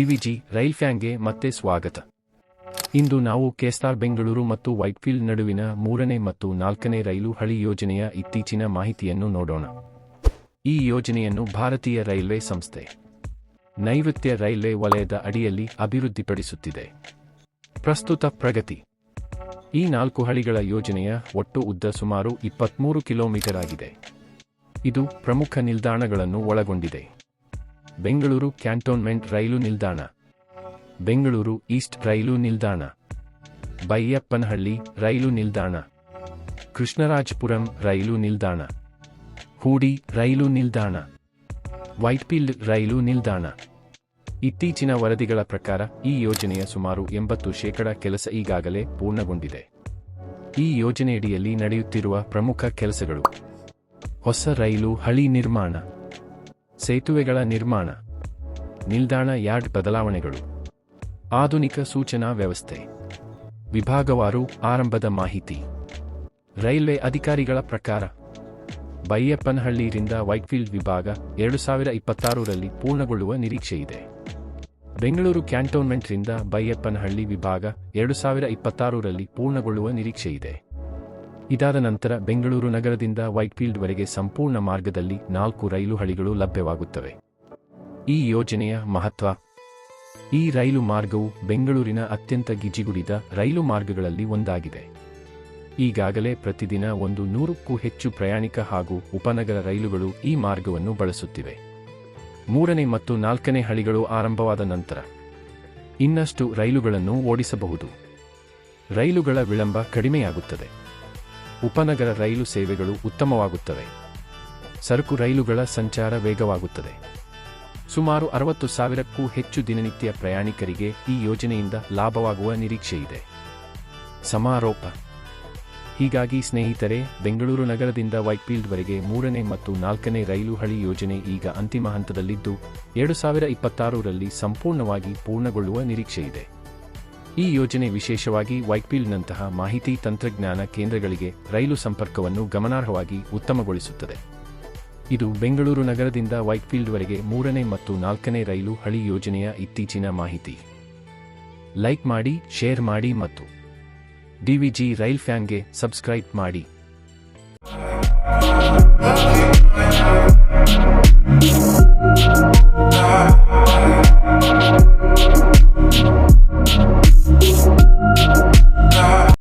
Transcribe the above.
DVG rail ಫ್ಯಾನ್ಗೆ ಮತ್ತೆ ಸ್ವಾಗತ. ಇಂದು ನಾವು ಕೆಎಸ್ಆರ್ ಬೆಂಗಳೂರು ಮತ್ತು ವೈಟ್ಫೀಲ್ಡ್ ನಡುವಿನ 3ನೇ ಮತ್ತು 4ನೇ ರೈಲು ಹಳಿ ಯೋಜನೆಯ ಇತ್ತೀಚಿನ ಮಾಹಿತಿಯನ್ನು ನೋಡೋಣ. ಈ ಯೋಜನೆಯನ್ನು ಭಾರತೀಯ ರೈಲ್ವೆ ಸಂಸ್ಥೆ ನೈಋತ್ಯ ರೈಲ್ವೆ ವಲಯದ ಅಡಿಯಲ್ಲಿ ಅಭಿವೃದ್ಧಿಪಡಿಸುತ್ತಿದೆ. ಪ್ರಸ್ತುತ ಪ್ರಗತಿ. ಈ 4 ಹಳಿಗಳ ಯೋಜನೆಯ ಒಟ್ಟು ಉದ್ದ ಸುಮಾರು 23 ಕಿಲೋಮೀಟರ್ ಆಗಿದೆ. ಇದು ಪ್ರಮುಖ ನಿಲ್ದಾಣಗಳನ್ನು ಒಳಗೊಂಡಿದೆ. ಬೆಂಗಳೂರು ಕ್ಯಾಂಟೋನ್ಮೆಂಟ್ ರೈಲು ನಿಲ್ದಾಣ, ಬೆಂಗಳೂರು ಈಸ್ಟ್ ರೈಲು ನಿಲ್ದಾಣ, ಬೈಯಪ್ಪನಹಳ್ಳಿ ರೈಲು ನಿಲ್ದಾಣ, ಕೃಷ್ಣರಾಜಪುರಂ ರೈಲು ನಿಲ್ದಾಣ, ಹೂಡಿ ರೈಲು ನಿಲ್ದಾಣ, ವೈಟ್ಫೀಲ್ಡ್ ರೈಲು ನಿಲ್ದಾಣ. ಇತ್ತೀಚಿನ ವರದಿಗಳ ಪ್ರಕಾರ ಈ ಯೋಜನೆಯ ಸುಮಾರು 80% ಕೆಲಸ ಈಗಾಗಲೇ ಪೂರ್ಣಗೊಂಡಿದೆ. ಈ ಯೋಜನೆಯಡಿಯಲ್ಲಿ ನಡೆಯುತ್ತಿರುವ ಪ್ರಮುಖ ಕೆಲಸಗಳು: ಹೊಸ ರೈಲು ಹಳಿ ನಿರ್ಮಾಣ, ಸೇತುವೆಗಳ ನಿರ್ಮಾಣ, ನಿಲ್ದಾಣ ಯಾರ್ಡ್ ಬದಲಾವಣೆಗಳು, ಆಧುನಿಕ ಸೂಚನಾ ವ್ಯವಸ್ಥೆ. ವಿಭಾಗವಾರು ಆರಂಭದ ಮಾಹಿತಿ. ರೈಲ್ವೆ ಅಧಿಕಾರಿಗಳ ಪ್ರಕಾರ ಬೈಯಪ್ಪನಹಳ್ಳಿಯಿಂದ ವೈಟ್ಫೀಲ್ಡ್ ವಿಭಾಗ 2026ರಲ್ಲಿ ಪೂರ್ಣಗೊಳ್ಳುವ ನಿರೀಕ್ಷೆಯಿದೆ. ಬೆಂಗಳೂರು ಕ್ಯಾಂಟೋನ್ಮೆಂಟ್ರಿಂದ ಬೈಯಪ್ಪನಹಳ್ಳಿ ವಿಭಾಗ 2026ರಲ್ಲಿ ಪೂರ್ಣಗೊಳ್ಳುವ ನಿರೀಕ್ಷೆಯಿದೆ. ಇದಾದ ನಂತರ ಬೆಂಗಳೂರು ನಗರದಿಂದ ವೈಟ್ಫೀಲ್ಡ್ವರೆಗೆ ಸಂಪೂರ್ಣ ಮಾರ್ಗದಲ್ಲಿ 4 ರೈಲು ಹಳಿಗಳು ಲಭ್ಯವಾಗುತ್ತವೆ. ಈ ಯೋಜನೆಯ ಮಹತ್ವ: ಈ ರೈಲು ಮಾರ್ಗವು ಬೆಂಗಳೂರಿನ ಅತ್ಯಂತ ಗಿಜಿಗುಡಿದ ರೈಲು ಮಾರ್ಗಗಳಲ್ಲಿ ಒಂದಾಗಿದೆ. ಈಗಾಗಲೇ ಪ್ರತಿದಿನ 100ಕ್ಕೂ ಹೆಚ್ಚು ಪ್ರಯಾಣಿಕ ಹಾಗೂ ಉಪನಗರ ರೈಲುಗಳು ಈ ಮಾರ್ಗವನ್ನು ಬಳಸುತ್ತಿವೆ. 3ನೇ ಮತ್ತು 4ನೇ ಹಳಿಗಳು ಆರಂಭವಾದ ನಂತರ ಇನ್ನಷ್ಟು ರೈಲುಗಳನ್ನು ಓಡಿಸಬಹುದು. ರೈಲುಗಳ ವಿಳಂಬ ಕಡಿಮೆಯಾಗುತ್ತದೆ. ಉಪನಗರ ರೈಲು ಸೇವೆಗಳು ಉತ್ತಮವಾಗುತ್ತವೆ. ಸರಕು ರೈಲುಗಳ ಸಂಚಾರ ವೇಗವಾಗುತ್ತದೆ. ಸುಮಾರು 60,000ಕ್ಕೂ ಹೆಚ್ಚು ದಿನನಿತ್ಯ ಪ್ರಯಾಣಿಕರಿಗೆ ಈ ಯೋಜನೆಯಿಂದ ಲಾಭವಾಗುವ ನಿರೀಕ್ಷೆಯಿದೆ. ಸಮಾರೋಪ. ಹೀಗಾಗಿ ಸ್ನೇಹಿತರೆ, ಬೆಂಗಳೂರು ನಗರದಿಂದ ವೈಟ್ಫೀಲ್ಡ್ವರೆಗೆ 3ನೇ ಮತ್ತು 4ನೇ ರೈಲು ಹಳಿ ಯೋಜನೆ ಈಗ ಅಂತಿಮ ಹಂತದಲ್ಲಿದ್ದು 2026ರಲ್ಲಿ ಸಂಪೂರ್ಣವಾಗಿ ಪೂರ್ಣಗೊಳ್ಳುವ ನಿರೀಕ್ಷೆಯಿದೆ. ಈ ಯೋಜನೆ ವಿಶೇಷವಾಗಿ ವೈಟ್ಫೀಲ್ಡ್ನಂತಹ ಮಾಹಿತಿ ತಂತ್ರಜ್ಞಾನ ಕೇಂದ್ರಗಳಿಗೆ ರೈಲು ಸಂಪರ್ಕವನ್ನು ಗಮನಾರ್ಹವಾಗಿ ಉತ್ತಮಗೊಳಿಸುತ್ತದೆ. ಇದು ಬೆಂಗಳೂರು ನಗರದಿಂದ ವೈಟ್ಫೀಲ್ಡ್ವರೆಗೆ 3ನೇ ಮತ್ತು 4ನೇ ರೈಲು ಹಳಿ ಯೋಜನೆಯ ಇತ್ತೀಚಿನ ಮಾಹಿತಿ. ಲೈಕ್ ಮಾಡಿ, ಶೇರ್ ಮಾಡಿ ಮತ್ತು ಡಿವಿಜಿ ರೈಲ್ ಫ್ಯಾನ್ಗೆ ಸಬ್ಸ್ಕ್ರೈಬ್ ಮಾಡಿ.